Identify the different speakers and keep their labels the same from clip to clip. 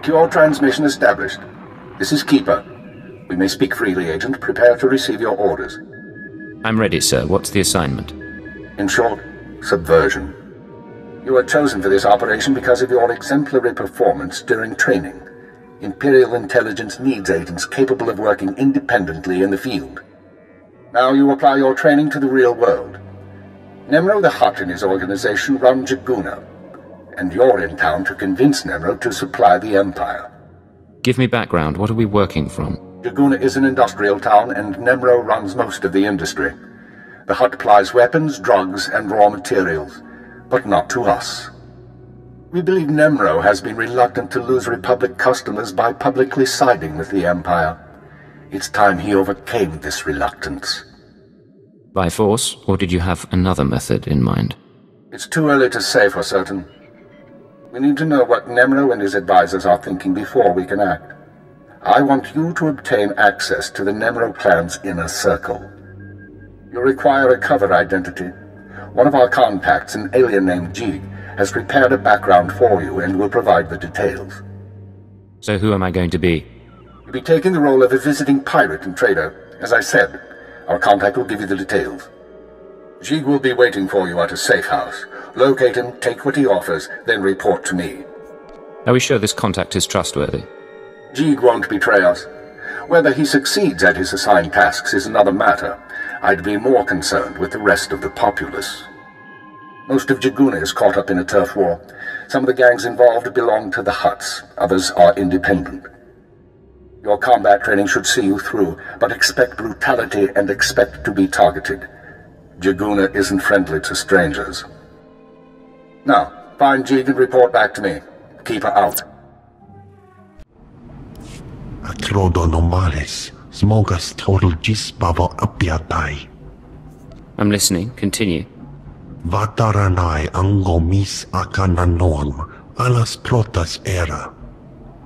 Speaker 1: Secure transmission established. This is Keeper. We may speak freely, Agent. Prepare to receive your orders.
Speaker 2: I'm ready, sir. What's the assignment?
Speaker 1: In short, subversion. You were chosen for this operation because of your exemplary performance during training. Imperial intelligence needs agents capable of working independently in the field. Now you apply your training to the real world. Nemro the Hutt and his organization run Jaguna, and you're in town to convince Nemro to supply the Empire.
Speaker 2: Give me background. What are we working from?
Speaker 1: Jaguna is an industrial town, and Nemro runs most of the industry. The Hutt supplies weapons, drugs, and raw materials, but not to us. We believe Nemro has been reluctant to lose Republic customers by publicly siding with the Empire. It's time he overcame this reluctance.
Speaker 2: By force, or did you have another method in mind?
Speaker 1: It's too early to say for certain. We need to know what Nemro and his advisors are thinking before we can act. I want you to obtain access to the Nemro clan's inner circle. You require a cover identity. One of our contacts, an alien named Jig, has prepared a background for you and will provide the details.
Speaker 2: So who am I going to be?
Speaker 1: You'll be taking the role of a visiting pirate and trader. As I said, our contact will give you the details. Jig will be waiting for you at a safe house. Locate him, take what he offers, then report to me.
Speaker 2: Are we sure this contact is trustworthy?
Speaker 1: Jig won't betray us. Whether he succeeds at his assigned tasks is another matter. I'd be more concerned with the rest of the populace. Most of Jaguna is caught up in a turf war. Some of the gangs involved belong to the Hutts. Others are independent. Your combat training should see you through, but expect brutality and expect to be targeted. Jaguna isn't friendly to strangers. Now, find Jig and report back to me. Keep her out.
Speaker 2: I'm listening. Continue.
Speaker 3: Vataranai angomis akananorm, alas protas era.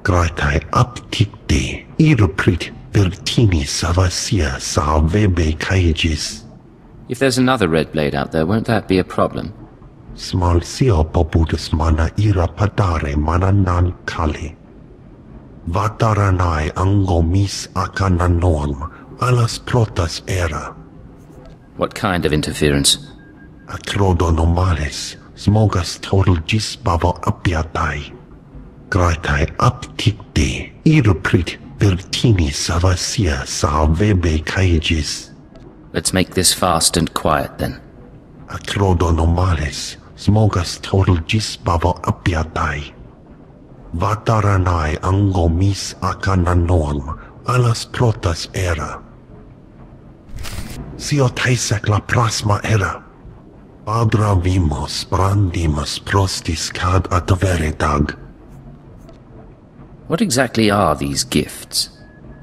Speaker 3: Gratai aptikte, iruprit vertini savasia sa vebe kaegis.
Speaker 2: If there's another red blade out there, won't that be a problem?
Speaker 3: Small sio poputus mana ira padare mana nan kali. Vataranai angomis akananorm, alas protas era.
Speaker 2: What kind of interference?
Speaker 3: Atrodonomales, smogas total gisbavo apiatai. Gratai aptikte, iruprit vertini savasia sa vebe kaegis.
Speaker 2: Let's make this fast and quiet, then.
Speaker 3: Atrodonomales, smogas total gisbavo apiatai. Vataranai angomis akananorm, alas protas era. Sio taisek la prasma era. Padra vimos brandimus prostis cad adveritag.
Speaker 2: What exactly are these gifts?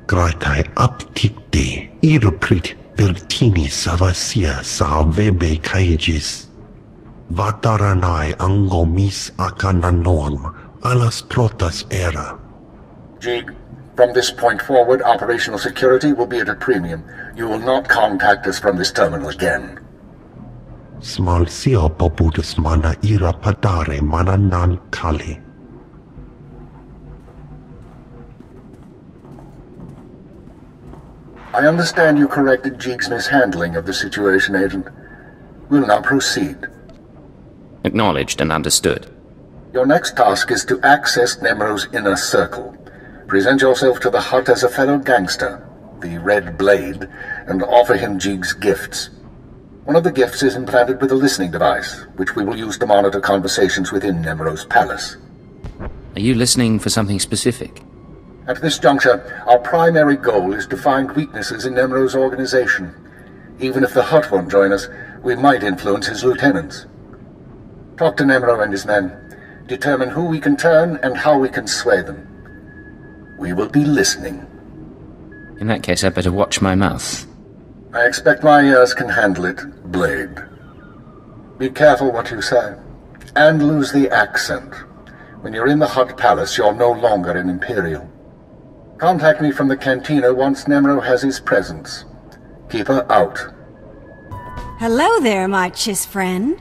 Speaker 3: Gratai aptikte, iruprit vertini savasia sa vebe kaegis. Vataranai angomis akananorm, alas protas era.
Speaker 1: Jig, from this point forward, operational security will be at a premium. You will not contact us from this terminal again.
Speaker 3: Small sio poputus mana ira padare mana nan kali.
Speaker 1: I understand you corrected Jig's mishandling of the situation, Agent. We'll now proceed.
Speaker 2: Acknowledged and understood.
Speaker 1: Your next task is to access Nemro's inner circle. Present yourself to the Hutt as a fellow gangster, the Red Blade, and offer him Jig's gifts. One of the gifts is implanted with a listening device, which we will use to monitor conversations within Nemro's palace.
Speaker 2: Are you listening for something specific?
Speaker 1: At this juncture, our primary goal is to find weaknesses in Nemro's organization. Even if the Hutt won't join us, we might influence his lieutenants. Talk to Nemro and his men. Determine who we can turn and how we can sway them. We will be listening.
Speaker 2: In that case, I'd better watch my mouth.
Speaker 1: I expect my ears can handle it, Blade. Be careful what you say. And lose the accent. When you're in the Hutt Palace, you're no longer an Imperial. Contact me from the cantina once Nemro has his presence. Keep her out.
Speaker 4: Hello there, my Chiss friend.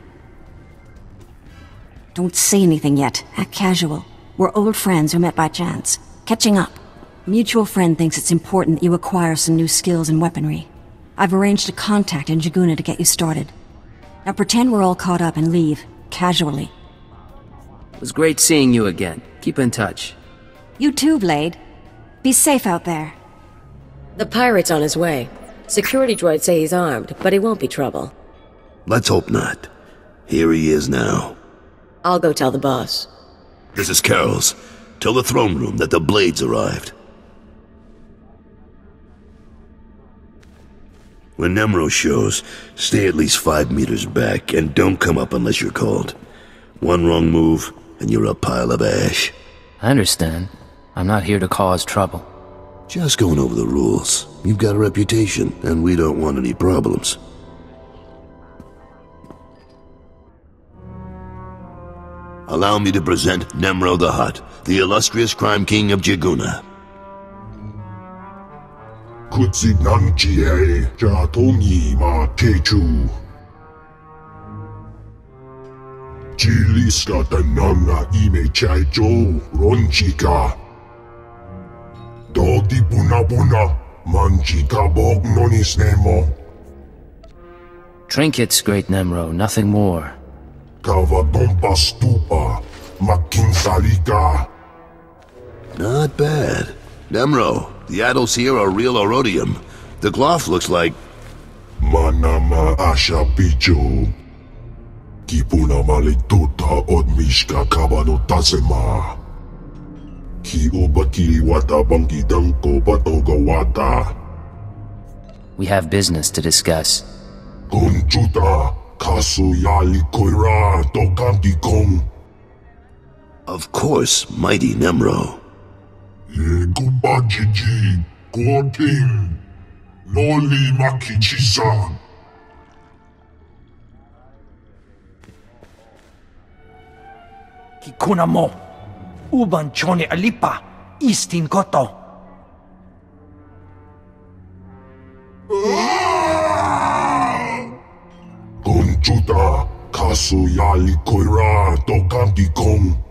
Speaker 4: Don't say anything yet. Act casual. We're old friends who met by chance. Catching up. A mutual friend thinks it's important that you acquire some new skills and weaponry. I've arranged a contact in Jaguna to get you started. Now pretend we're all caught up and leave, casually.
Speaker 5: It was great seeing you again. Keep in touch.
Speaker 4: You too, Blade. Be safe out there.
Speaker 6: The pirate's on his way. Security droids say he's armed, but he won't be trouble.
Speaker 7: Let's hope not. Here he is now.
Speaker 6: I'll go tell the boss.
Speaker 7: This is Carol's. Tell the throne room that the Blades arrived. When Nemro shows, stay at least 5 meters back and don't come up unless you're called. One wrong move, and you're a pile of ash.
Speaker 5: I understand. I'm not here to cause trouble.
Speaker 7: Just going over the rules. You've got a reputation, and we don't want any problems. Allow me to present Nemro the Hutt, the illustrious crime king of Jaguna.
Speaker 3: Kutsinanjie Jatongi Ma Techu Chiliska Tananga Ime Chaijo Ronchika Dodi Buna Buna Manchika Bog Nonis Nemo
Speaker 5: Trinkets, great Nemro, nothing more.
Speaker 3: Kavadompa Stupa Makinsalika.
Speaker 7: Not bad. Nemro, the idols here are real Orodium. The Gloff looks like...
Speaker 3: Manama Asha Picho Kipuna Malituta Odmishka Kabano Tasema Ki Obaki Wata Bangi Danko Batoga Wata.
Speaker 5: We have business to discuss.
Speaker 3: Kunchuta Kasu Yali Koira Tokanti Kong.
Speaker 7: Of course, mighty Nemro.
Speaker 3: Gubajiji Gorting Noli Makichisa.
Speaker 8: Kikuna mo, uban chone alipa, istin koto.
Speaker 3: Kunchuta Kasu Yali Koira Tokanti Kong.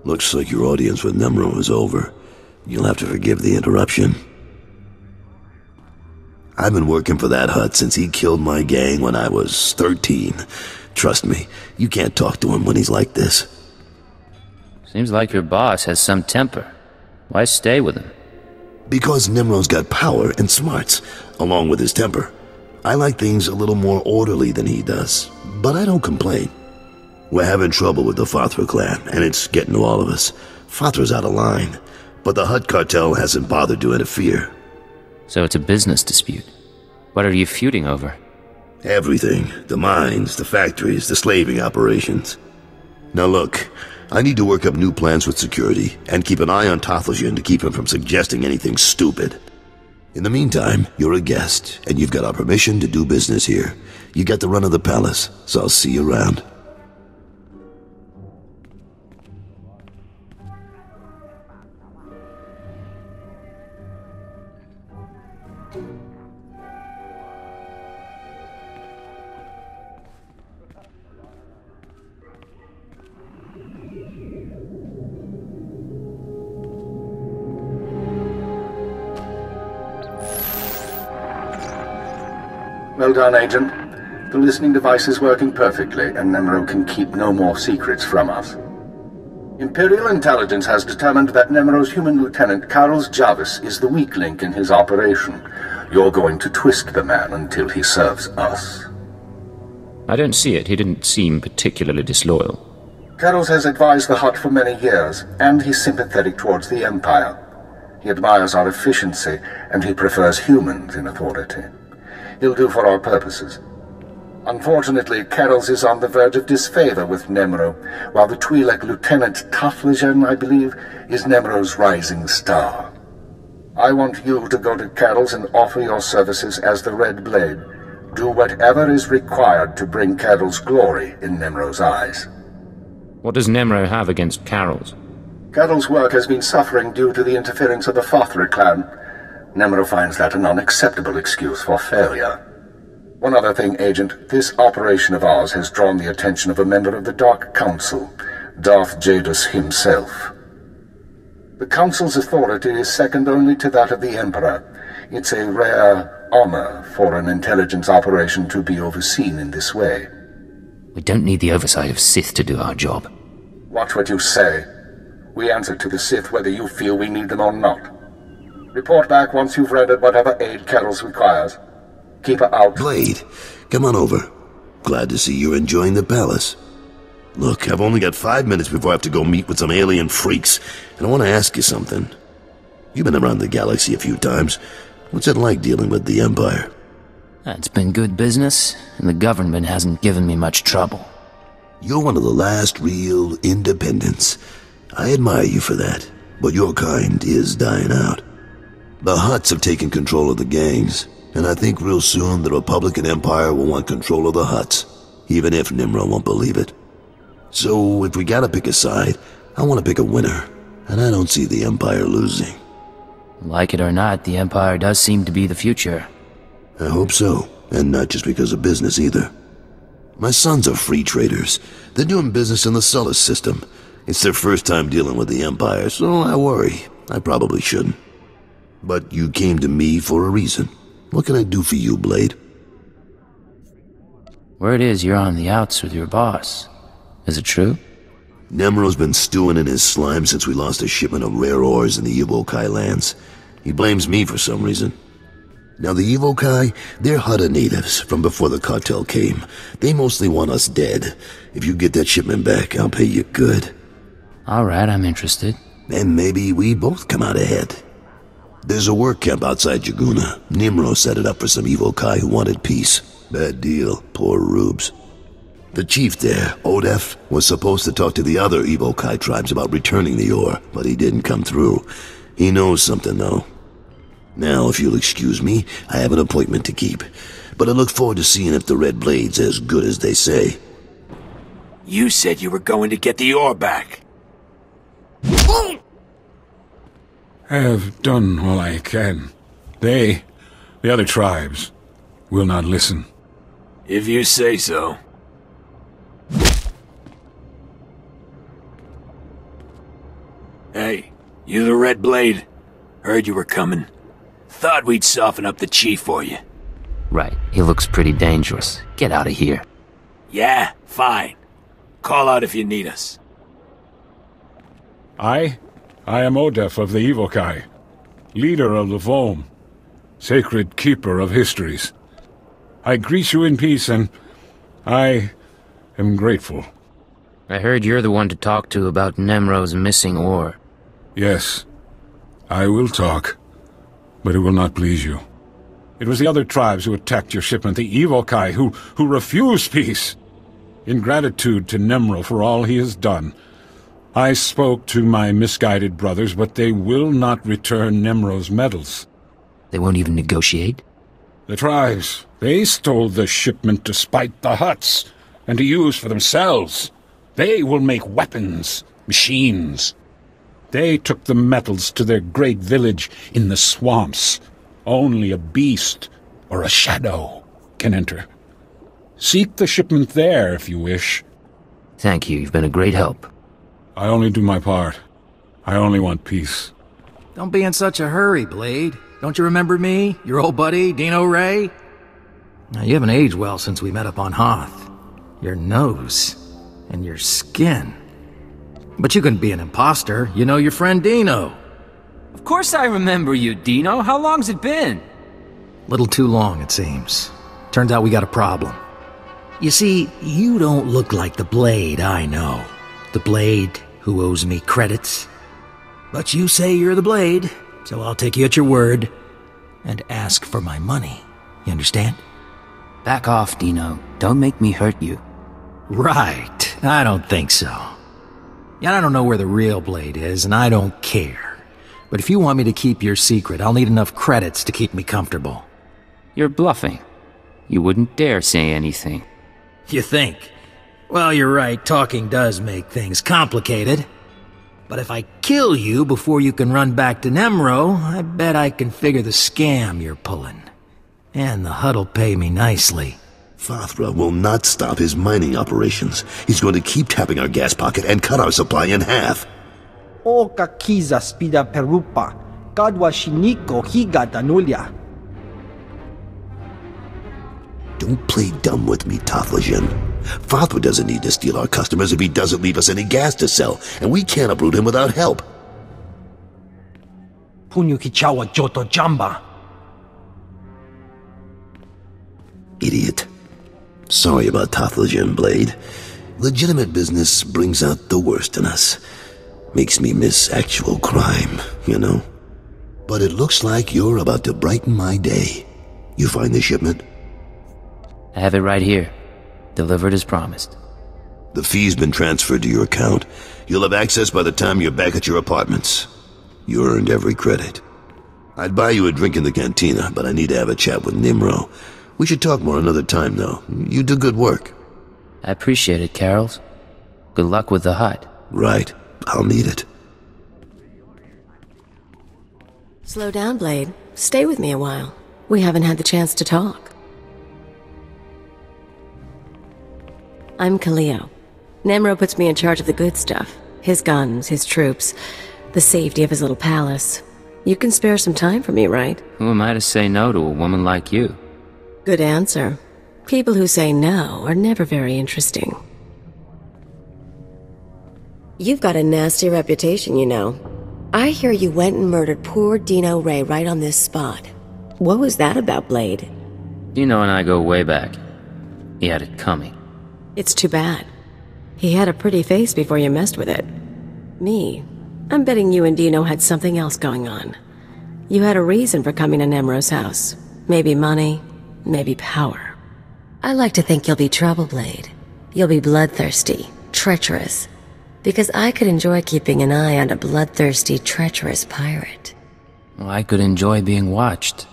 Speaker 7: Looks like your audience with Nemro is over. You'll have to forgive the interruption. I've been working for that Hutt since he killed my gang when I was 13. Trust me, you can't talk to him when he's like this.
Speaker 5: Seems like your boss has some temper. Why stay with him?
Speaker 7: Because Nemro's got power and smarts, along with his temper. I like things a little more orderly than he does, but I don't complain. We're having trouble with the Fathra clan, and it's getting to all of us. Fathra's out of line, but the Hutt cartel hasn't bothered to interfere.
Speaker 5: So it's a business dispute. What are you feuding over?
Speaker 7: Everything. The mines, the factories, the slaving operations. Now look, I need to work up new plans with security, and keep an eye on Tothelshan to keep him from suggesting anything stupid. In the meantime, you're a guest, and you've got our permission to do business here. You got the run of the palace, so I'll see you around.
Speaker 1: Well done, Agent. The listening device is working perfectly, and Nemro can keep no more secrets from us. Imperial Intelligence has determined that Nemro's human lieutenant, Carlos Jarvis, is the weak link in his operation. You're going to twist the man until he serves us.
Speaker 2: I don't see it. He didn't seem particularly disloyal.
Speaker 1: Carlos has advised the Hutt for many years, and he's sympathetic towards the Empire. He admires our efficiency, and he prefers humans in authority. He'll do for our purposes. Unfortunately, Carol's is on the verge of disfavor with Nemro, while the Twi'lek Lieutenant Tothelshan, I believe, is Nemro's rising star. I want you to go to Carol's and offer your services as the Red Blade. Do whatever is required to bring Carol's glory in Nemro's eyes.
Speaker 2: What does Nemro have against Carol's?
Speaker 1: Carol's work has been suffering due to the interference of the Fathra clan. Nemro finds that an unacceptable excuse for failure. One other thing, Agent. This operation of ours has drawn the attention of a member of the Dark Council, Darth Jadus himself. The Council's authority is second only to that of the Emperor. It's a rare honor for an intelligence operation to be overseen in this way.
Speaker 2: We don't need the oversight of Sith to do our job.
Speaker 1: Watch what you say. We answer to the Sith whether you feel we need them or not. Report back once you've rendered whatever aid Kettles requires. Keep her out.
Speaker 7: Blade, come on over. Glad to see you're enjoying the palace. Look, I've only got 5 minutes before I have to go meet with some alien freaks, and I want to ask you something. You've been around the galaxy a few times. What's it like dealing with the Empire?
Speaker 5: It's been good business, and the government hasn't given me much trouble.
Speaker 7: You're one of the last real independents. I admire you for that, but your kind is dying out. The Hutts have taken control of the gangs, and I think real soon the Republican Empire will want control of the Hutts, even if Nimro won't believe it. So, if we gotta pick a side, I want to pick a winner, and I don't see the Empire losing.
Speaker 5: Like it or not, the Empire does seem to be the future.
Speaker 7: I hope so, and not just because of business either. My sons are free traders. They're doing business in the Sullus system. It's their first time dealing with the Empire, so I worry. I probably shouldn't. But you came to me for a reason. What can I do for you, Blade?
Speaker 5: Word is you're on the outs with your boss. Is it true?
Speaker 7: Nemro's been stewing in his slime since we lost a shipment of rare ores in the Evokai lands. He blames me for some reason. Now the Evokai, they're Hutta natives from before the cartel came. They mostly want us dead. If you get that shipment back, I'll pay you good.
Speaker 5: Alright, I'm interested.
Speaker 7: And maybe we both come out ahead. There's a work camp outside Jaguna. Nimro set it up for some Evokai who wanted peace. Bad deal, poor rubes. The chief there, Odef, was supposed to talk to the other Evokai tribes about returning the ore, but he didn't come through. He knows something, though. Now, if you'll excuse me, I have an appointment to keep, but I look forward to seeing if the Red Blade's as good as they say.
Speaker 9: You said you were going to get the ore back.
Speaker 10: I have done all I can. They, the other tribes, will not listen.
Speaker 9: If you say so. Hey, you the Red Blade? Heard you were coming. Thought we'd soften up the chief for you.
Speaker 2: Right, he looks pretty dangerous. Get out of here.
Speaker 9: Yeah, fine. Call out if you need us.
Speaker 10: I am Odef of the Evokai, leader of the Vom, sacred keeper of histories. I greet you in peace, and I am grateful.
Speaker 2: I heard you're the one to talk to about Nemro's missing ore.
Speaker 10: Yes, I will talk, but it will not please you. It was the other tribes who attacked your shipment, the Evokai, who refused peace. In gratitude to Nemro for all he has done, I spoke to my misguided brothers, but they will not return Nemro's medals.
Speaker 2: They won't even negotiate?
Speaker 10: The tribes, they stole the shipment to spite the Hutts, and to use for themselves. They will make weapons, machines. They took the metals to their great village in the swamps. Only a beast or a shadow can enter. Seek the shipment there if you wish.
Speaker 2: Thank you, you've been a great help.
Speaker 10: I only do my part. I only want peace.
Speaker 11: Don't be in such a hurry, Blade. Don't you remember me? Your old buddy, Dino Ray? Now, you haven't aged well since we met up on Hoth. Your nose and your skin. But you couldn't be an imposter. You know your friend Dino.
Speaker 12: Of course I remember you, Dino. How long's it been?
Speaker 11: Little too long, it seems. Turns out we got a problem. You see, you don't look like the Blade I know. The Blade who owes me credits. But you say you're the Blade, so I'll take you at your word and ask for my money. You understand?
Speaker 5: Back off, Dino. Don't make me hurt you.
Speaker 11: Right. I don't think so. Yeah, I don't know where the real Blade is, and I don't care. But if you want me to keep your secret, I'll need enough credits to keep me comfortable.
Speaker 5: You're bluffing. You wouldn't dare say anything.
Speaker 11: You think? Well, you're right, talking does make things complicated. But if I kill you before you can run back to Nemro, I bet I can figure the scam you're pulling. And the Hutt'll pay me nicely.
Speaker 7: Fathra will not stop his mining operations. He's going to keep tapping our gas pocket and cut our supply in half.
Speaker 8: O kakiza spida perupa, kadwa shiniko higa danulia.
Speaker 7: Don't play dumb with me, Tothlajan. Fathra doesn't need to steal our customers if he doesn't leave us any gas to sell, and we can't uproot him without help.
Speaker 8: Punyu kichawa joto jamba.
Speaker 7: Idiot. Sorry about Tothlajan, Blade. Legitimate business brings out the worst in us. Makes me miss actual crime, you know? But it looks like you're about to brighten my day. You find the shipment?
Speaker 5: I have it right here. Delivered as promised.
Speaker 7: The fee's been transferred to your account. You'll have access by the time you're back at your apartments. You earned every credit. I'd buy you a drink in the cantina, but I need to have a chat with Nimro. We should talk more another time, though. You do good work.
Speaker 5: I appreciate it, Carols. Good luck with the hut.
Speaker 7: Right. I'll need it.
Speaker 6: Slow down, Blade. Stay with me a while. We haven't had the chance to talk. I'm Kaliyo. Nemro puts me in charge of the good stuff. His guns, his troops, the safety of his little palace. You can spare some time for me, right?
Speaker 5: Who am I to say no to a woman like you?
Speaker 6: Good answer. People who say no are never very interesting. You've got a nasty reputation, you know. I hear you went and murdered poor Dino Ray right on this spot. What was that about, Blade?
Speaker 5: Dino and I go way back. He had it coming.
Speaker 6: It's too bad. He had a pretty face before you messed with it. Me, I'm betting you and Dino had something else going on. You had a reason for coming to Nemro's house. Maybe money, maybe power. I like to think you'll be trouble, Blade. You'll be bloodthirsty, treacherous. Because I could enjoy keeping an eye on a bloodthirsty, treacherous pirate.
Speaker 5: Well, I could enjoy being watched.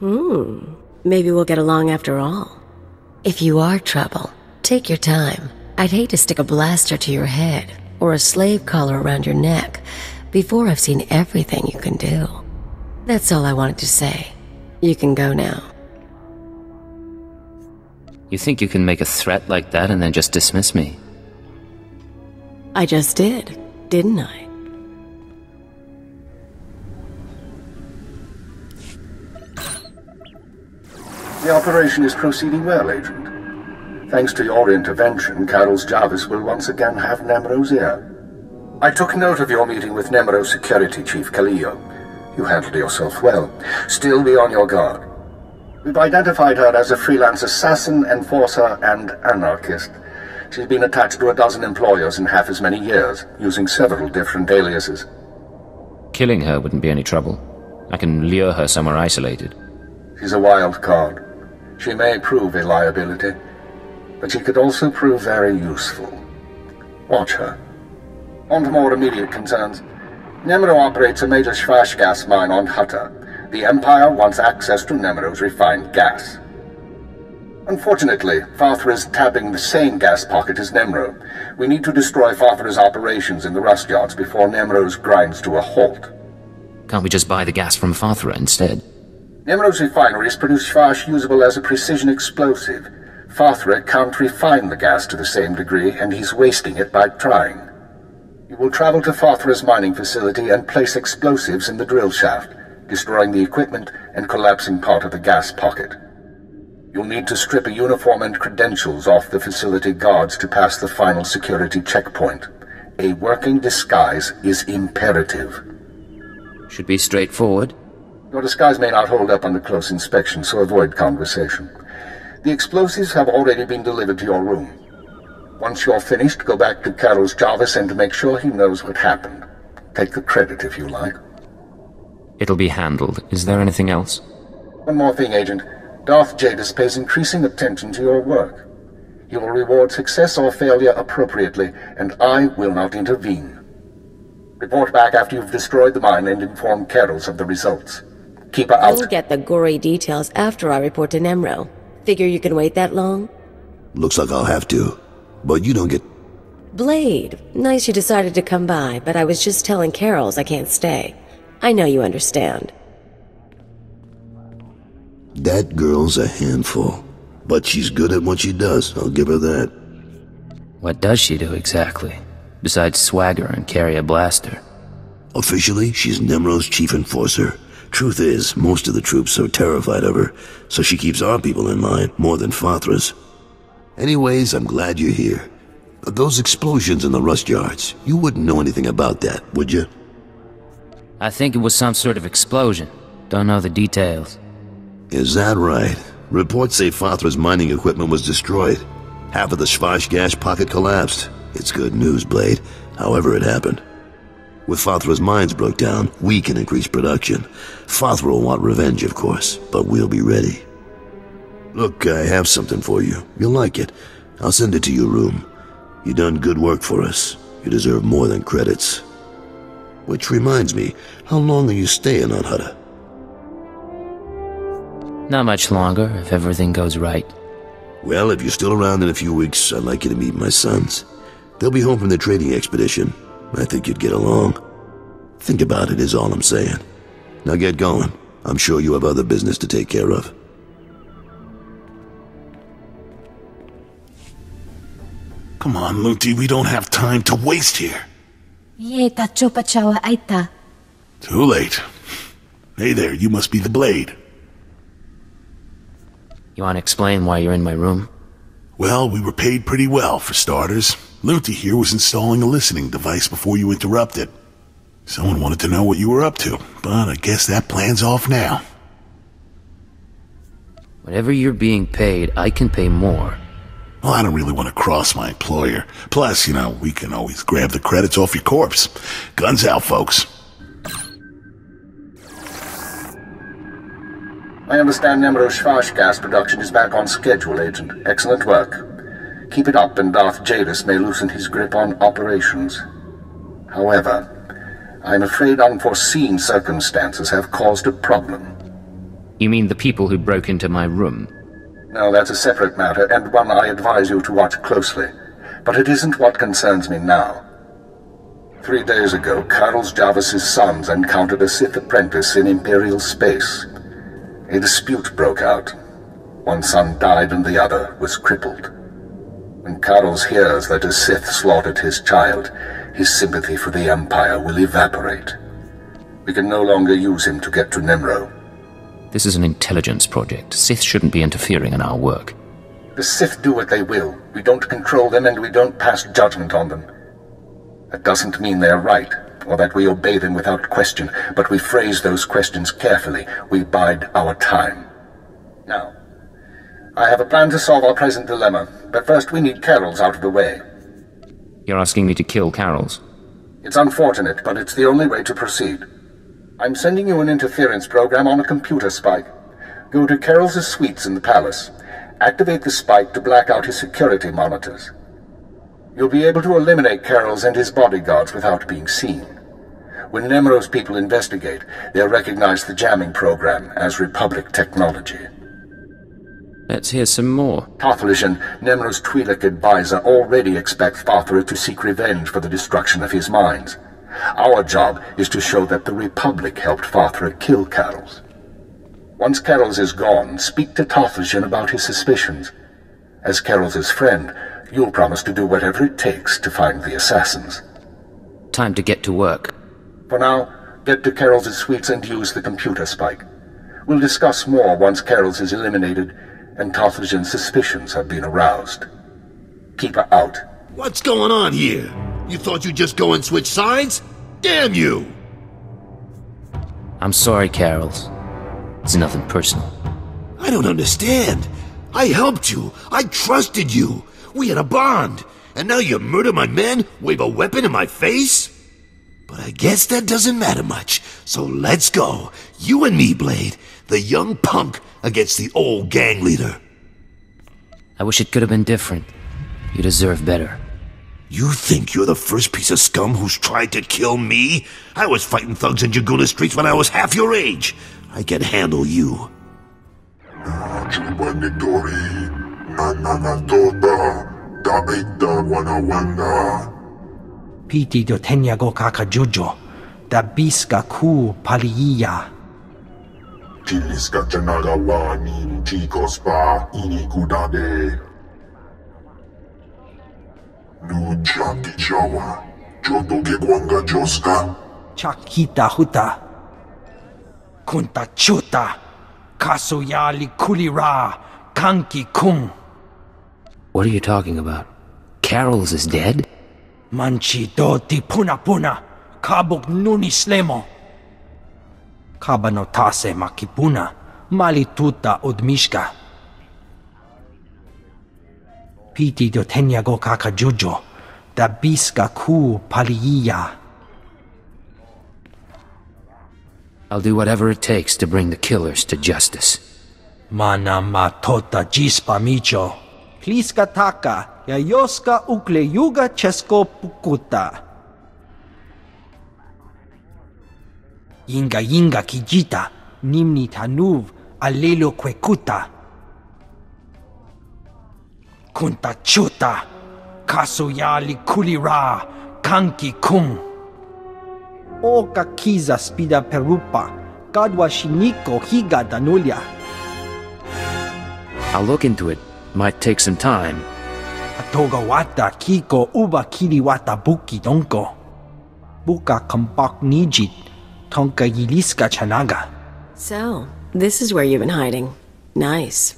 Speaker 6: Maybe we'll get along after all. If you are trouble, take your time. I'd hate to stick a blaster to your head, or a slave collar around your neck, before I've seen everything you can do. That's all I wanted to say. You can go now.
Speaker 5: You think you can make a threat like that and then just dismiss me?
Speaker 6: I just did, didn't I?
Speaker 1: The operation is proceeding well, Agent. Thanks to your intervention, Carol's Jarvis will once again have Nemro's ear. I took note of your meeting with Nemro's security chief, Kaliyo. You handled yourself well. Still be on your guard. We've identified her as a freelance assassin, enforcer, and anarchist. She's been attached to a dozen employers in half as many years, using several different aliases.
Speaker 2: Killing her wouldn't be any trouble. I can lure her somewhere isolated.
Speaker 1: She's a wild card. She may prove a liability, but she could also prove very useful. Watch her. On to more immediate concerns. Nemro operates a major Shvash gas mine on Hutta. The Empire wants access to Nemro's refined gas. Unfortunately, Fathra is tapping the same gas pocket as Nemro. We need to destroy Fathra's operations in the rust yards before Nemro's grinds to a halt.
Speaker 2: Can't we just buy the gas from Fathra instead?
Speaker 1: Nemro's refineries produce Shvash usable as a precision explosive. Fathra can't refine the gas to the same degree, and he's wasting it by trying. You will travel to Fathra's mining facility and place explosives in the drill shaft, destroying the equipment and collapsing part of the gas pocket. You'll need to strip a uniform and credentials off the facility guards to pass the final security checkpoint. A working disguise is imperative.
Speaker 5: Should be straightforward.
Speaker 1: Your disguise may not hold up under close inspection, so avoid conversation. The explosives have already been delivered to your room. Once you're finished, go back to Carol's Jarvis and make sure he knows what happened. Take the credit if you like.
Speaker 2: It'll be handled. Is there anything else?
Speaker 1: One more thing, Agent. Darth Jadis pays increasing attention to your work. He will reward success or failure appropriately, and I will not intervene. Report back after you've destroyed the mine and inform Carols of the results. Keep her out.
Speaker 6: I'll get the gory details after I report to Nemro. Figure you can wait that long?
Speaker 7: Looks like I'll have to. But you don't get...
Speaker 6: Blade, nice you decided to come by, but I was just telling Carols I can't stay. I know you understand.
Speaker 7: That girl's a handful. But she's good at what she does, I'll give her that.
Speaker 5: What does she do exactly? Besides swagger and carry a blaster?
Speaker 7: Officially, she's Nemro's chief enforcer. Truth is, most of the troops are terrified of her, so she keeps our people in line more than Fathra's. Anyways, I'm glad you're here. Those explosions in the rust yards, you wouldn't know anything about that, would you?
Speaker 5: I think it was some sort of explosion. Don't know the details.
Speaker 7: Is that right? Reports say Fathra's mining equipment was destroyed. Half of the Shvash gas pocket collapsed. It's good news, Blade, however it happened. With Fathra's mines broke down, we can increase production. Fathra will want revenge, of course, but we'll be ready. Look, I have something for you. You'll like it. I'll send it to your room. You done good work for us. You deserve more than credits. Which reminds me, how long are you staying on Hutta?
Speaker 5: Not much longer, if everything goes right.
Speaker 7: Well, if you're still around in a few weeks, I'd like you to meet my sons. They'll be home from their trading expedition. I think you'd get along. Think about it is all I'm saying. Now get going. I'm sure you have other business to take care of.
Speaker 3: Come on, Lunti, we don't have time to waste here.
Speaker 13: Too late. Hey there, you must be the Blade.
Speaker 5: You want to explain why you're in my room?
Speaker 13: Well, we were paid pretty well, for starters. Lunti here was installing a listening device before you interrupted. Someone wanted to know what you were up to, but I guess that plan's off now.
Speaker 5: Whatever you're being paid, I can pay more.
Speaker 13: Well, I don't really want to cross my employer. Plus, you know, we can always grab the credits off your corpse. Guns out, folks.
Speaker 1: I understand Nemro's Shvash gas production is back on schedule, Agent. Excellent work. Keep it up and Darth Jadis may loosen his grip on operations. However, I'm afraid unforeseen circumstances have caused a problem.
Speaker 2: You mean the people who broke into my room?
Speaker 1: No, that's a separate matter, and one I advise you to watch closely. But it isn't what concerns me now. 3 days ago, Carlos Jarvis's sons encountered a Sith apprentice in Imperial space. A dispute broke out. One son died and the other was crippled. When Carlos hears that a Sith slaughtered his child, his sympathy for the Empire will evaporate. We can no longer use him to get to Nemro.
Speaker 2: This is an intelligence project. Sith shouldn't be interfering in our work.
Speaker 1: The Sith do what they will. We don't control them and we don't pass judgment on them. That doesn't mean they're right, or that we obey them without question, but we phrase those questions carefully. We bide our time. Now, I have a plan to solve our present dilemma, but first we need Carol's out of the way.
Speaker 2: You're asking me to kill Carol's?
Speaker 1: It's unfortunate, but it's the only way to proceed. I'm sending you an interference program on a computer spike. Go to Carol's suites in the palace. Activate the spike to black out his security monitors. You'll be able to eliminate Carol's and his bodyguards without being seen. When Nemro's people investigate, they'll recognize the jamming program as Republic technology.
Speaker 2: Let's hear some more.
Speaker 1: Tothlishan, Nemro's Twi'lek advisor, already expects Fathra to seek revenge for the destruction of his mines. Our job is to show that the Republic helped Fathra kill Carol's. Once Carol's is gone, speak to Tothlishan about his suspicions. As Carol's friend, you'll promise to do whatever it takes to find the assassins.
Speaker 5: Time to get to work.
Speaker 1: For now, get to Carol's suites and use the computer spike. We'll discuss more once Carol's is eliminated and Tothlishan's suspicions have been aroused. Keep her out.
Speaker 7: What's going on here? You thought you'd just go and switch sides? Damn you!
Speaker 5: I'm sorry, Carol's. It's nothing personal.
Speaker 7: I don't understand. I helped you. I trusted you. We had a bond. And now you murder my men, wave a weapon in my face? But I guess that doesn't matter much. So let's go. You and me, Blade. The young punk against the old gang leader.
Speaker 5: I wish it could have been different. You deserve better.
Speaker 7: You think you're the first piece of scum who's tried to kill me? I was fighting thugs in Jaguna streets when I was half your age. I can handle you.
Speaker 8: Piti do tenyago kaka jojo, da biska ku paliya.
Speaker 3: Kiliska Janagawa Nin Chikospa Inigudade. Nujaki Jawa, Jodoge Gwanga Joska.
Speaker 8: Chakita Hutta. Kunta Chuta. Kasoyali Kulira. Kanki Kum.
Speaker 5: What are you talking about? Carol's is dead?
Speaker 8: Manchi Doti Puna Puna. Kabuk Nuni Slemo. Kabanotase Makipuna. Malituta Udmishka. Piti Dotenyago Kakajujo. Dabiska Ku Paliya.
Speaker 5: I'll do whatever it takes to bring the killers to justice.
Speaker 8: Mana Matota Jispa Micho. Kliska Taka. Yayoska Ukle Yuga Chesko Pukuta. Yinga Yinga Kijita. Nimni Tanuv. Alelo Kwekuta. Kunta Chuta. Kasoyali Kulira. Kanki Kum. Oka Kiza Spida Perupa. Gadwa Shiniko Higa Danulia.
Speaker 5: I'll look into it. Might take some time.
Speaker 8: Atogawata Kiko Uba Kiriwata Buki Donko. Buka Kampak Nijit. Tonka Yiliska Chanaga.
Speaker 6: So, this is where you've been hiding. Nice.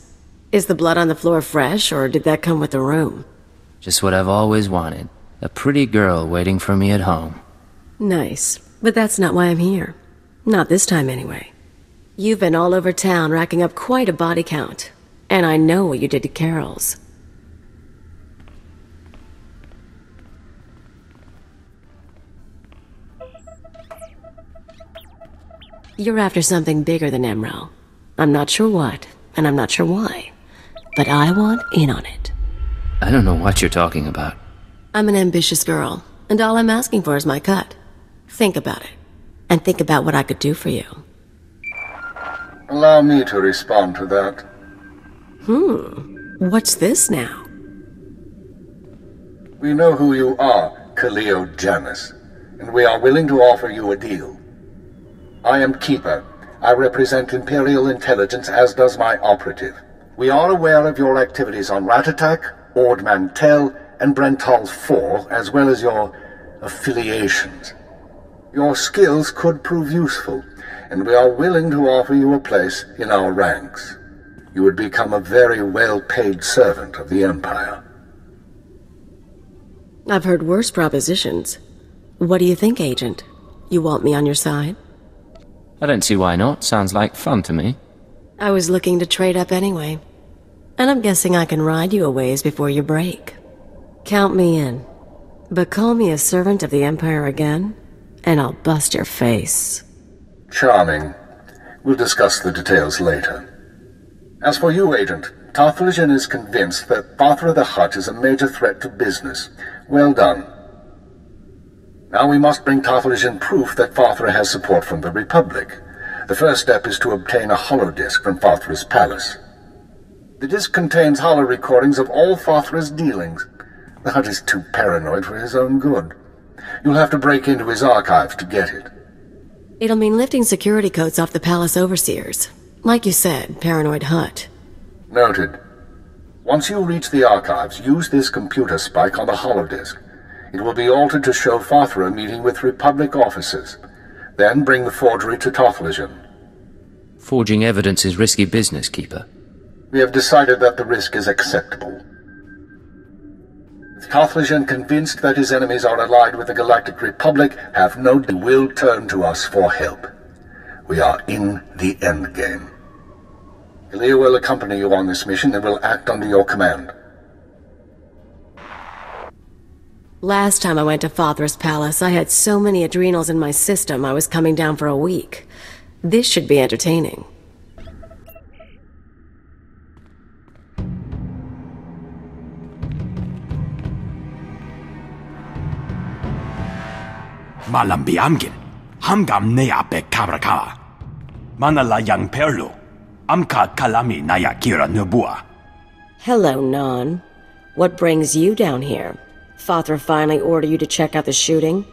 Speaker 6: Is the blood on the floor fresh, or did that come with the room?
Speaker 5: Just what I've always wanted. A pretty girl waiting for me at home.
Speaker 6: Nice. But that's not why I'm here. Not this time, anyway. You've been all over town racking up quite a body count. And I know what you did to Carol's. You're after something bigger than Emerald. I'm not sure what, and I'm not sure why. But I want in on it.
Speaker 5: I don't know what you're talking about.
Speaker 6: I'm an ambitious girl, and all I'm asking for is my cut. Think about it. And think about what I could do for you.
Speaker 1: Allow me to respond to that.
Speaker 6: What's this now?
Speaker 1: We know who you are, Kaliyo Djannis, and we are willing to offer you a deal. I am Keeper. I represent Imperial Intelligence, as does my operative. We are aware of your activities on Ratatak, Ord Mantell, and Brental 4, as well as your affiliations. Your skills could prove useful, and we are willing to offer you a place in our ranks. You would become a very well-paid servant of the Empire.
Speaker 6: I've heard worse propositions. What do you think, Agent? You want me on your side?
Speaker 5: I don't see why not. Sounds like fun to me.
Speaker 6: I was looking to trade up anyway. And I'm guessing I can ride you a ways before you break. Count me in. But call me a servant of the Empire again, and I'll bust your face.
Speaker 1: Charming. We'll discuss the details later. As for you, Agent, Tarthalion is convinced that Fathra the Hutt is a major threat to business. Well done. Now we must bring Tarthalion proof that Fathra has support from the Republic. The first step is to obtain a holodisk from Fathra's palace. The disk contains holo recordings of all Fathra's dealings. The Hutt is too paranoid for his own good. You'll have to break into his archives to get it.
Speaker 6: It'll mean lifting security codes off the palace overseers. Like you said, paranoid Hutt.
Speaker 1: Noted. Once you reach the archives, use this computer spike on the holodisk. It will be altered to show Fathra meeting with Republic officers. Then bring the forgery to Tarthalion.
Speaker 5: Forging evidence is risky business, Keeper.
Speaker 1: We have decided that the risk is acceptable. With Tarthalion convinced that his enemies are allied with the Galactic Republic, have no doubt he will turn to us for help. We are in the endgame. Kaliyo will accompany you on this mission and will act under your command.
Speaker 6: Last time I went to Fathra's palace, I had so many adrenals in my system I was coming down for a week. This should be entertaining.
Speaker 9: Malambi amgin, hamgam nea be kabrakawa. Manala yang perlu, amka kalami naya kira nubua.
Speaker 6: Hello, Non. What brings you down here? Fathra finally ordered you to check out the shooting?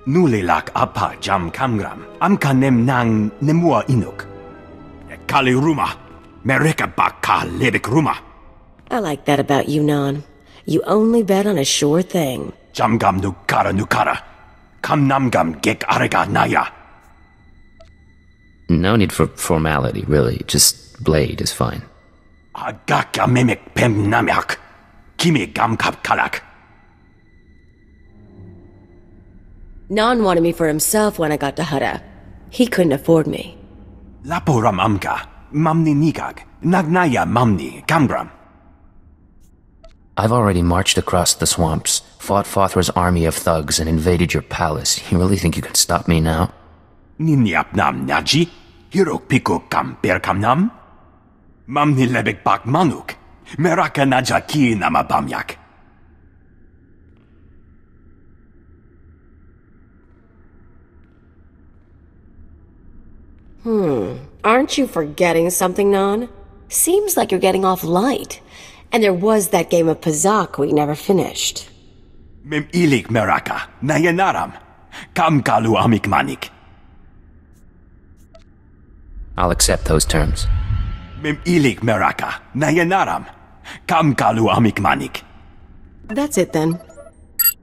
Speaker 9: Nulilak apa jam kamgram, amka nem nang nemua inuk. kali ruma. Mereka baka lebek ruma.
Speaker 6: I like that about you, Non. You only bet on a sure thing.
Speaker 9: Jamgam nukara. Kam namgam gek arega naya.
Speaker 2: No need for formality, really. Just blade is fine.
Speaker 9: Agaka memek pem namyak. Kime gamkap kalak.
Speaker 6: Non wanted me for himself when I got to Hutta. He couldn't afford me.
Speaker 9: Laporam amka. Mamni nigag. Nagnaya mamni. Gamgram.
Speaker 2: I've already marched across the swamps, fought Fothra's army of thugs, and invaded your palace. You really think you can stop me now?
Speaker 9: Ninyap nam naji? Hirok piko kam perkam nam? Mamni lebek bak manuk. Meraka naja ki nama bamyak.
Speaker 6: Aren't you forgetting something, Non? Seems like you're getting off light. And there was that game of Pazak we never finished.
Speaker 9: Mem ilik meraka. Nayanaram. Kam kalu amik manik.
Speaker 2: I'll accept those terms.
Speaker 9: Mem ilik meraka. Nayanaram. Kam kalu amik manik.
Speaker 6: That's it then.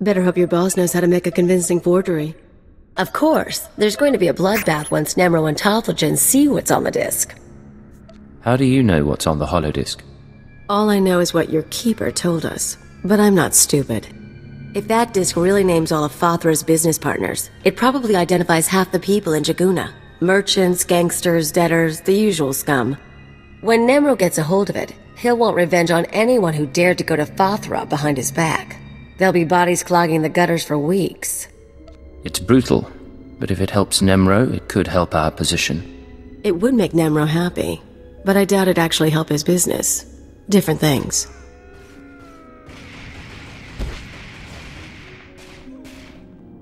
Speaker 6: Better hope your boss knows how to make a convincing forgery. Of course, there's going to be a bloodbath once Nemro and Talthogen see what's on the disc.
Speaker 2: How do you know what's on the holodisc?
Speaker 6: All I know is what your keeper told us, but I'm not stupid. If that disc really names all of Fothra's business partners, it probably identifies half the people in Jaguna. Merchants, gangsters, debtors, the usual scum. When Nemro gets a hold of it, he'll want revenge on anyone who dared to go to Fothra behind his back. There'll be bodies clogging the gutters for weeks.
Speaker 2: It's brutal, but if it helps Nemro, it could help our position.
Speaker 6: It would make Nemro happy, but I doubt it'd actually help his business. Different things.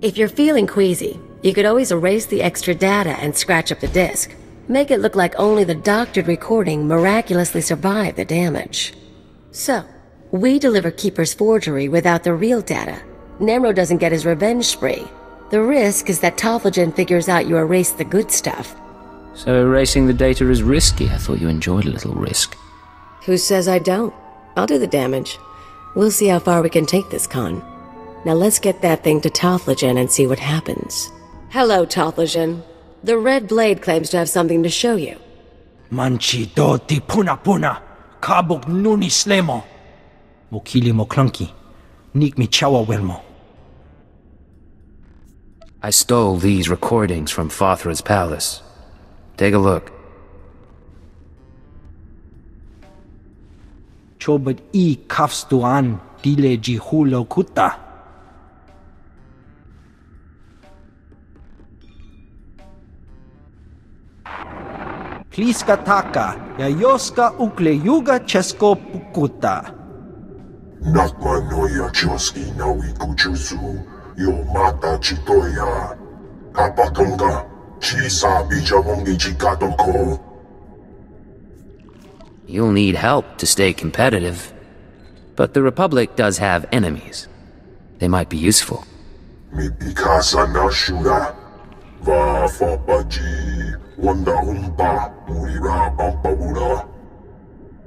Speaker 6: If you're feeling queasy, you could always erase the extra data and scratch up the disk. Make it look like only the doctored recording miraculously survived the damage. So, we deliver Keeper's forgery without the real data. Nemro doesn't get his revenge spree. The risk is that Talthogen figures out you erased the good stuff.
Speaker 2: So erasing the data is risky. I thought you enjoyed a little risk.
Speaker 6: Who says I don't? I'll do the damage. We'll see how far we can take this con. Now let's get that thing to Talthogen and see what happens. Hello, Talthogen. The Red Blade claims to have something to show you.
Speaker 8: Manchi do ti puna puna. Kabuk nuni slemo. Mokili mo clunky. Nik mi chawa welmo.
Speaker 2: I stole these recordings from Fothra's palace. Take a look.
Speaker 8: Chobad I kafstuan dile jihulo kuta. Pliska taka, yayoska ukle yuga chesko pukuta.
Speaker 3: Nakma noya choski nawi kuchuzu, yo mata chitoya. Kapatonga, chisa bijamongi chikatoko.
Speaker 2: You'll need help to stay competitive. But the Republic does have enemies. They might be useful.
Speaker 3: Mi pikasa na shura. Va fabaji, wanda umpa, murira pampabura.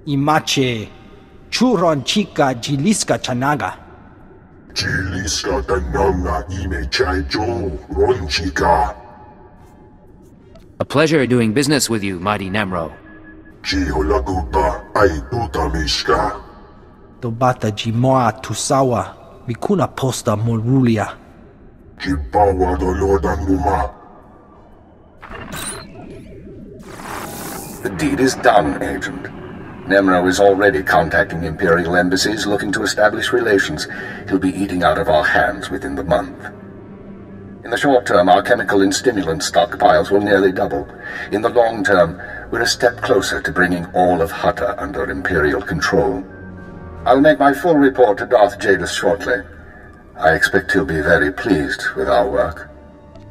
Speaker 8: Imache, churon chica jiliska chanaga.
Speaker 3: Jiliska tananga ime chaijo, ronchika.
Speaker 2: A pleasure doing business with you, mighty Nemro.
Speaker 3: Chiholagupa, aituta mishka.
Speaker 8: Tobata jimoa tusawa, mikuna posta morulia.
Speaker 3: Chipawa dolodan muma.
Speaker 1: The deed is done, Agent. Nemro is already contacting Imperial embassies looking to establish relations. He'll be eating out of our hands within the month. In the short term, our chemical and stimulant stockpiles will nearly double. In the long term, we're a step closer to bringing all of Hutta under Imperial control. I'll make my full report to Darth Jadis shortly. I expect he'll be very pleased with our work.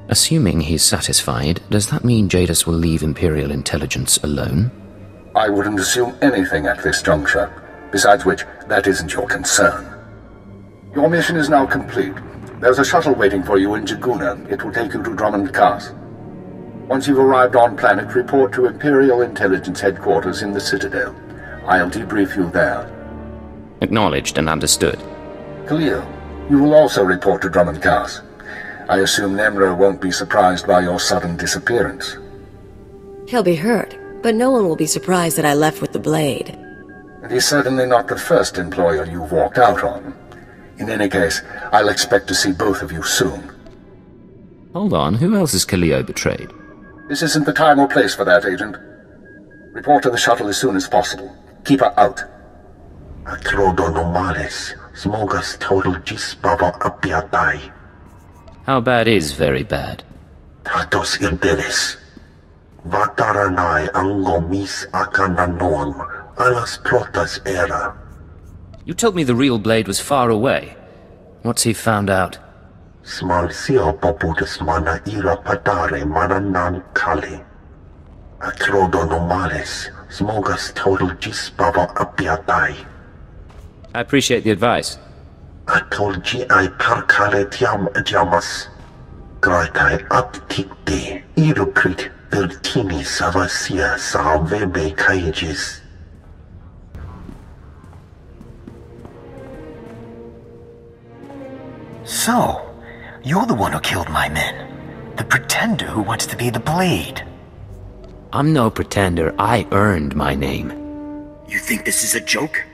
Speaker 2: Assuming he's satisfied, does that mean Jadis will leave Imperial intelligence alone?
Speaker 1: I wouldn't assume anything at this juncture. Besides which, that isn't your concern. Your mission is now complete. There's a shuttle waiting for you in Jaguna. It will take you to Dromund Kaas. Once you've arrived on planet, report to Imperial Intelligence Headquarters in the Citadel. I'll debrief you there.
Speaker 2: Acknowledged and understood.
Speaker 1: Kaliyo, you will also report to Dromund Kaas. I assume Nemro won't be surprised by your sudden disappearance.
Speaker 6: He'll be hurt, but no one will be surprised that I left with the blade.
Speaker 1: And he's certainly not the first employer you've walked out on. In any case, I'll expect to see both of you soon.
Speaker 2: Hold on, who else has Kaliyo betrayed?
Speaker 1: This isn't the time or place for that, Agent. Report to the shuttle as soon as possible. Keep her out.
Speaker 2: How bad is very bad? You told me the real blade was far away. What's he found out? I appreciate the advice.
Speaker 14: So, you're the one who killed my men. The pretender who wants to be the blade.
Speaker 2: I'm no pretender. I earned my name.
Speaker 15: You think this is a joke?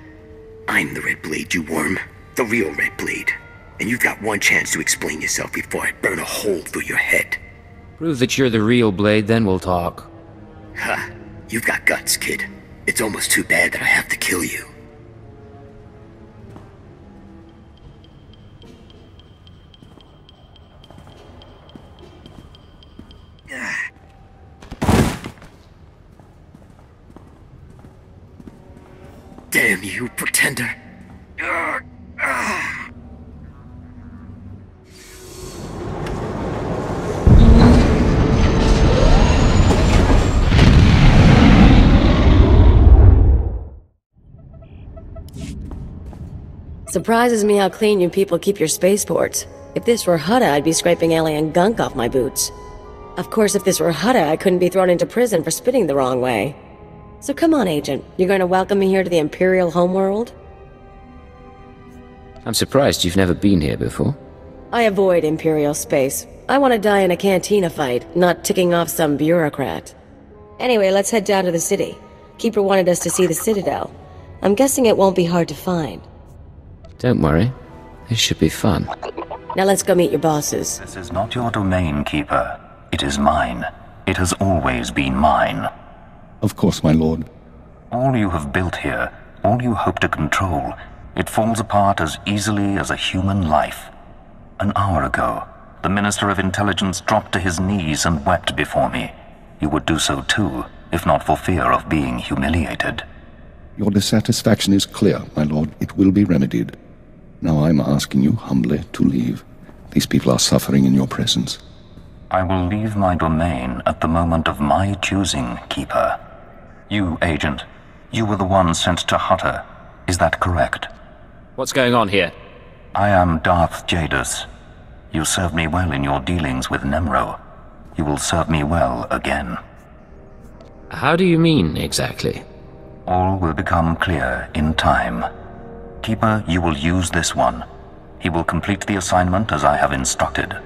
Speaker 15: I'm the Red Blade, you worm. The real Red Blade. And you've got one chance to explain yourself before I burn a hole through your head.
Speaker 2: Prove that you're the real blade, then we'll talk.
Speaker 15: Ha! You've got guts, kid. It's almost too bad that I have to kill you. Damn you, pretender.
Speaker 6: Surprises me how clean you people keep your spaceports. If this were Hutta, I'd be scraping alien gunk off my boots. Of course, if this were Hutta, I couldn't be thrown into prison for spitting the wrong way. So come on, Agent. You're going to welcome me here to the Imperial homeworld?
Speaker 2: I'm surprised you've never been here before.
Speaker 6: I avoid Imperial space. I want to die in a cantina fight, not ticking off some bureaucrat. Anyway, let's head down to the city. Keeper wanted us to see the Citadel. I'm guessing it won't be hard to find.
Speaker 2: Don't worry. This should be fun.
Speaker 6: Now let's go meet your bosses.
Speaker 16: This is not your domain, Keeper. It is mine. It has always been mine.
Speaker 10: Of course, my lord.
Speaker 16: All you have built here, all you hope to control, it falls apart as easily as a human life. An hour ago, the Minister of Intelligence dropped to his knees and wept before me. You would do so too, if not for fear of being humiliated.
Speaker 10: Your dissatisfaction is clear, my lord. It will be remedied. Now I'm asking you humbly to leave. These people are suffering in your presence.
Speaker 16: I will leave my domain at the moment of my choosing, Keeper. You, Agent, you were the one sent to Hutta. Is that correct?
Speaker 2: What's going on here?
Speaker 16: I am Darth Jadus. You served me well in your dealings with Nemro. You will serve me well again.
Speaker 2: How do you mean, exactly?
Speaker 16: All will become clear in time. Keeper, you will use this one. He will complete the assignment as I have instructed.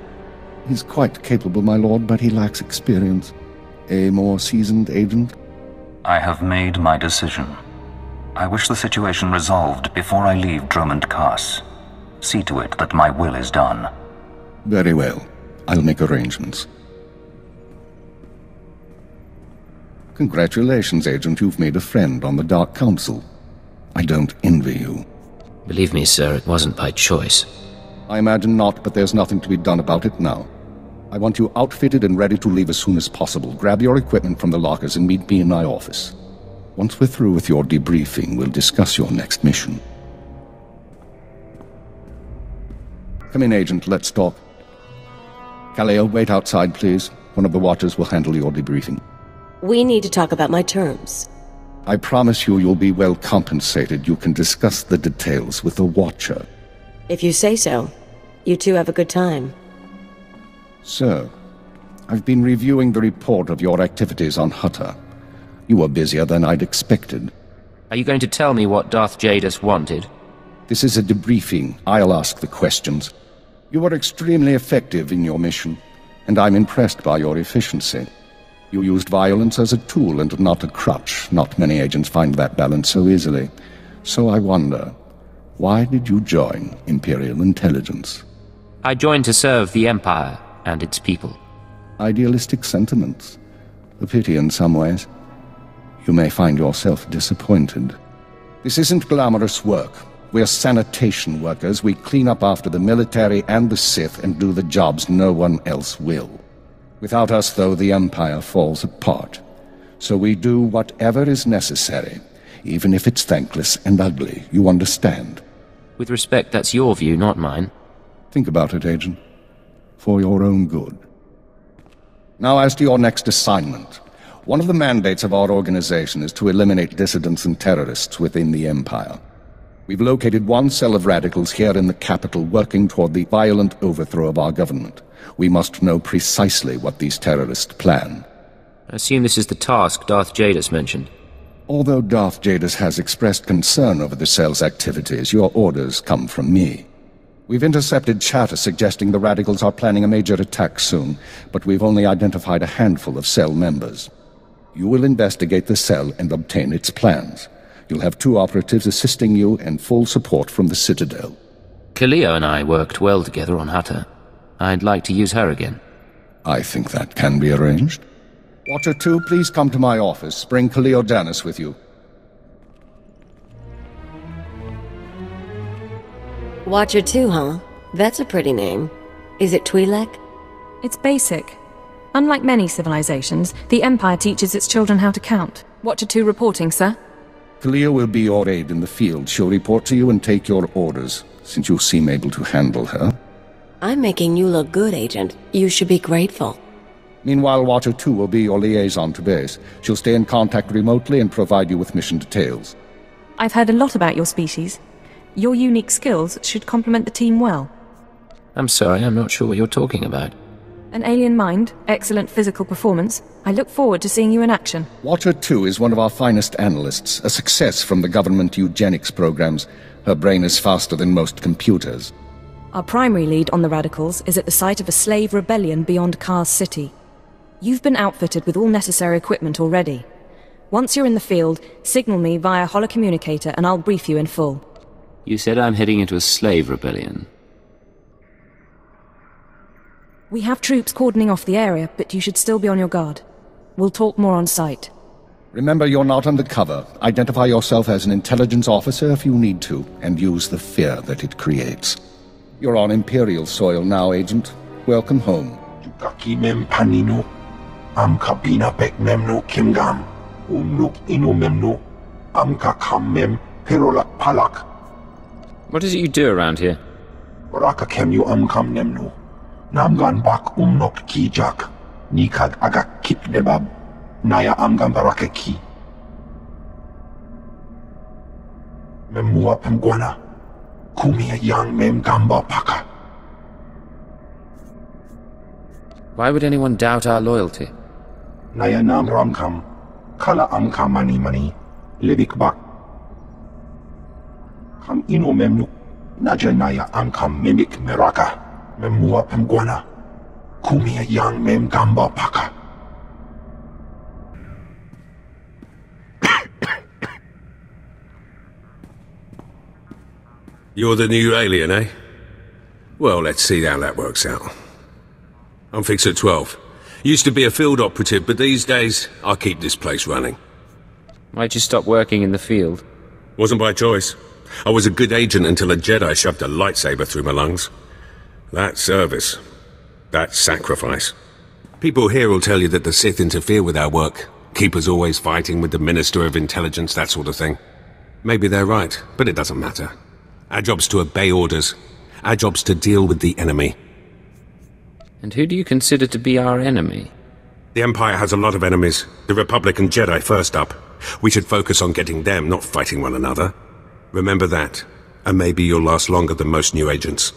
Speaker 10: He's quite capable, my lord, but he lacks experience. A more seasoned agent?
Speaker 16: I have made my decision. I wish the situation resolved before I leave Dromund Kaas. See to it that my will is done.
Speaker 10: Very well. I'll make arrangements. Congratulations, Agent. You've made a friend on the Dark Council. I don't envy you.
Speaker 2: Believe me, sir, it wasn't by choice.
Speaker 10: I imagine not, but there's nothing to be done about it now. I want you outfitted and ready to leave as soon as possible. Grab your equipment from the lockers and meet me in my office. Once we're through with your debriefing, we'll discuss your next mission. Come in, Agent. Let's talk. Kaliyo, wait outside, please. One of the watchers will handle your debriefing.
Speaker 6: We need to talk about my terms.
Speaker 10: I promise you'll be well compensated. You can discuss the details with the watcher.
Speaker 6: If you say so. You two have a good time.
Speaker 10: So,
Speaker 1: I've been reviewing the report of your activities on Hutta. You were busier than I'd expected.
Speaker 2: Are you going to tell me what Darth Jadis wanted?
Speaker 1: This is a debriefing. I'll ask the questions. You were extremely effective in your mission, and I'm impressed by your efficiency. You used violence as a tool and not a crutch. Not many agents find that balance so easily. So I wonder, why did you join Imperial Intelligence?
Speaker 2: I joined to serve the Empire and its people.
Speaker 1: Idealistic sentiments. A pity in some ways. You may find yourself disappointed. This isn't glamorous work. We're sanitation workers. We clean up after the military and the Sith and do the jobs no one else will. Without us, though, the Empire falls apart. So we do whatever is necessary, even if it's thankless and ugly. You understand?
Speaker 2: With respect, that's your view, not mine.
Speaker 1: Think about it, Agent. For your own good. Now, as to your next assignment. One of the mandates of our organization is to eliminate dissidents and terrorists within the Empire. We've located one cell of radicals here in the capital working toward the violent overthrow of our government. We must know precisely what these terrorists plan.
Speaker 2: I assume this is the task Darth Jadis mentioned.
Speaker 1: Although Darth Jadis has expressed concern over the cell's activities, your orders come from me. We've intercepted chatter suggesting the radicals are planning a major attack soon, but we've only identified a handful of cell members. You will investigate the cell and obtain its plans. You'll have 2 operatives assisting you and full support from the Citadel.
Speaker 2: Kaliyo and I worked well together on Hutta. I'd like to use her again.
Speaker 1: I think that can be arranged. Watcher 2, please come to my office. Bring Kaliyo Djannis with you.
Speaker 6: Watcher 2, huh? That's a pretty name. Is it Twi'lek?
Speaker 17: It's basic. Unlike many civilizations, the Empire teaches its children how to count. Watcher 2 reporting, sir.
Speaker 1: Kaliyo will be your aide in the field. She'll report to you and take your orders, since you seem able to handle her.
Speaker 6: I'm making you look good, Agent. You should be grateful.
Speaker 1: Meanwhile, Watcher 2 will be your liaison to base. She'll stay in contact remotely and provide you with mission details.
Speaker 17: I've heard a lot about your species. Your unique skills should complement the team well.
Speaker 2: I'm sorry, I'm not sure what you're talking about.
Speaker 17: An alien mind, excellent physical performance. I look forward to seeing you in action.
Speaker 1: Watcher 2 is one of our finest analysts, a success from the government eugenics programs. Her brain is faster than most computers.
Speaker 17: Our primary lead on the radicals is at the site of a slave rebellion beyond Kaas City. You've been outfitted with all necessary equipment already. Once you're in the field, signal me via holocommunicator and I'll brief you in full.
Speaker 2: You said I'm heading into a slave rebellion.
Speaker 17: We have troops cordoning off the area, but you should still be on your guard. We'll talk more on site.
Speaker 1: Remember, you're not undercover. Identify yourself as an intelligence officer if you need to, and use the fear that it creates. You're on Imperial soil now, Agent. Welcome home.
Speaker 3: Yukakimem panino, am kabina pek memno kimgam, umnuk inu memno, am kakamem perolak palak.
Speaker 2: What is it you do around here?
Speaker 3: Baraka kemyu amkam nemno, namgan bak umnok kijak, nikad agak kip debab, naya amgam baraka ki. Memua pemguana, kumia yang mem gamba paka.
Speaker 2: Why would anyone doubt our loyalty?
Speaker 3: Naya nam ramkam, kala amkam mani, lebik bak. Kam ino memnu, naja naya amkam mimik meraka, memua pemguana, kumia yang mem gamba paka.
Speaker 18: You're the new alien, eh? Well, let's see how that works out. I'm Fixer 12. Used to be a field operative, but these days, I keep this place running.
Speaker 2: Why'd you stop working in the field?
Speaker 18: Wasn't by choice. I was a good agent until a Jedi shoved a lightsaber through my lungs. That's service. That's sacrifice. People here will tell you that the Sith interfere with our work. Keep us always fighting with the Minister of Intelligence, that sort of thing. Maybe they're right, but it doesn't matter. Our job's to obey orders. Our job's to deal with the enemy.
Speaker 2: And who do you consider to be our enemy?
Speaker 18: The Empire has a lot of enemies. The Republic and Jedi first up. We should focus on getting them, not fighting one another. Remember that, and maybe you'll last longer than most new agents.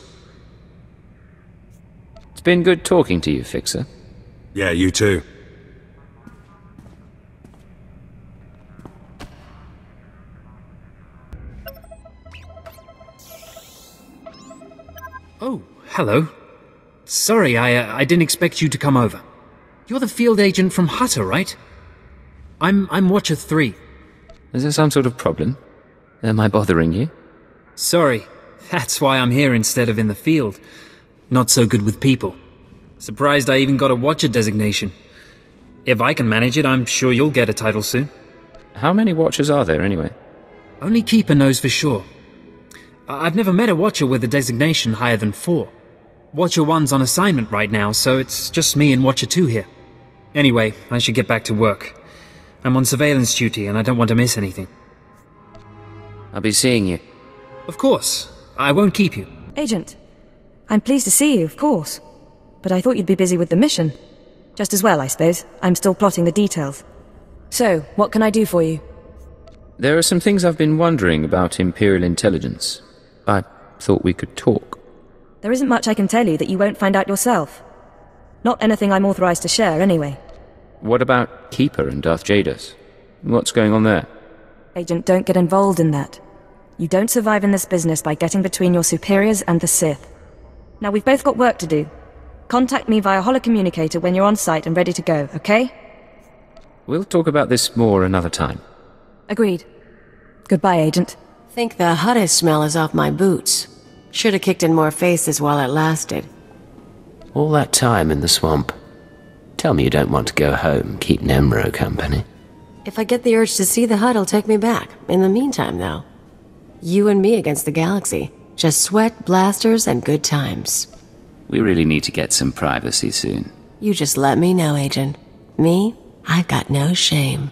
Speaker 2: It's been good talking to you, Fixer.
Speaker 18: Yeah, you too.
Speaker 8: Oh, hello. Sorry, I didn't expect you to come over. You're the field agent from Hutta, right? I'm Watcher 3.
Speaker 2: Is there some sort of problem? Am I bothering you?
Speaker 8: Sorry, that's why I'm here instead of in the field. Not so good with people. Surprised I even got a Watcher designation. If I can manage it, I'm sure you'll get a title soon.
Speaker 2: How many Watchers are there, anyway?
Speaker 8: Only Keeper knows for sure. I've never met a Watcher with a designation higher than 4. Watcher 1's on assignment right now, so it's just me and Watcher 2 here. Anyway, I should get back to work. I'm on surveillance duty and I don't want to miss anything.
Speaker 2: I'll be seeing you.
Speaker 8: Of course. I won't keep you.
Speaker 17: Agent, I'm pleased to see you, of course. But I thought you'd be busy with the mission. Just as well, I suppose. I'm still plotting the details. So, what can I do for you?
Speaker 2: There are some things I've been wondering about Imperial Intelligence. I thought we could talk.
Speaker 17: There isn't much I can tell you that you won't find out yourself. Not anything I'm authorized to share, anyway.
Speaker 2: What about Keeper and Darth Jados? What's going on there?
Speaker 17: Agent, don't get involved in that. You don't survive in this business by getting between your superiors and the Sith. Now, we've both got work to do. Contact me via holocommunicator when you're on site and ready to go, okay?
Speaker 2: We'll talk about this more another time.
Speaker 17: Agreed. Goodbye, Agent.
Speaker 6: Think the Hutta smell is off my boots. Should have kicked in more faces while it lasted.
Speaker 2: All that time in the swamp. Tell me you don't want to go home, keep Nemro company.
Speaker 6: If I get the urge to see the Hut, it'll take me back. In the meantime, though, you and me against the galaxy. Just sweat, blasters, and good times.
Speaker 2: We really need to get some privacy soon.
Speaker 6: You just let me know, Agent. Me? I've got no shame.